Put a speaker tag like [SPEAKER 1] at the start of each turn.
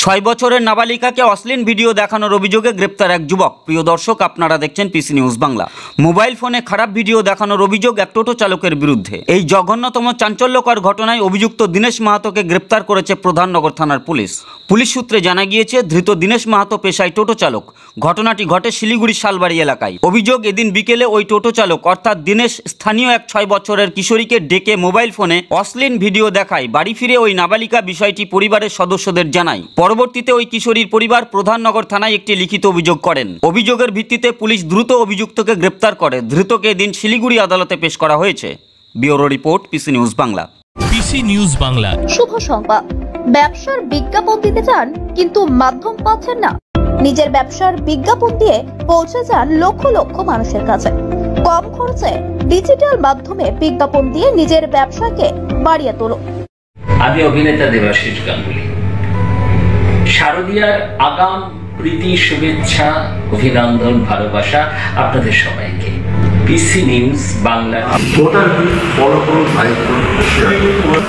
[SPEAKER 1] 6 বছরের নাবালিকাকে অশ্লীল ভিডিও দেখানোর অভিযোগে গ্রেপ্তার এক যুবক। প্রিয় দর্শক, আপনারা দেখছেন পিসি নিউজ বাংলা। মোবাইল ফোনে খারাপ ভিডিও দেখানোর অভিযোগ এক টোটো চালকের বিরুদ্ধে। এই জঘন্যতম চাঞ্চল্যকর ঘটনায় অভিযুক্ত দীনেশ মাহাতোকে গ্রেপ্তার করেছে প্রধাননগর থানার পুলিশ। পুলিশ সূত্রে জানা গিয়েছে, ধৃত দীনেশ মাহাতো পেশায় টোটো চালক। ঘটনাটি ঘটে শিলিগুড়ি শালবাড়ি এলাকায়। অভিযোগ, এদিন বিকেলে ওই টোটো চালক অর্থাৎ দীনেশ স্থানীয় এক 6 বছরের কিশোরীকে ডেকে মোবাইল ফোনে অশ্লীল ভিডিও দেখায়। বাড়ি ফিরে ওই নাবালিকা বিষয়টি পরিবারের সদস্যদের জানায়। পরবর্তীতে ওই কিশোরীর পরিবার প্রধাননগর থানায় একটি লিখিত অভিযোগ করেন। অভিযোগের ভিত্তিতে পুলিশ দ্রুত অভিযুক্তকে গ্রেপ্তার করে। ধৃতকে এদিন শিলিগুড়ি আদালতে পেশ করা হয়েছে। Bureau report, PC news Bangla.
[SPEAKER 2] PC news Bangla.
[SPEAKER 3] শুভ সংবাদ। ব্যবসার বিজ্ঞাপন দিতে চান কিন্তু মাধ্যম পাচ্ছেন না? নিজের ব্যবসার বিজ্ঞাপন দিয়ে পৌঁছে যান লক্ষ লক্ষ মানুষের কাছে। কম খরচে ডিজিটাল মাধ্যমে বিজ্ঞাপন দিয়ে নিজের ব্যবসাকে বাড়িয়ে তোলো।
[SPEAKER 4] আমি অভিনেতা দেবাশিস গাঙ্গুলি। শারদীয়ার আগাম প্রীতি, শুভেচ্ছা, অভিনন্দন, ভালোবাসা আপনাদের সবাইকে। পিসি নিউজ বাংলা।
[SPEAKER 5] ফলো করুন, লাইক করুন, শেয়ার করুন।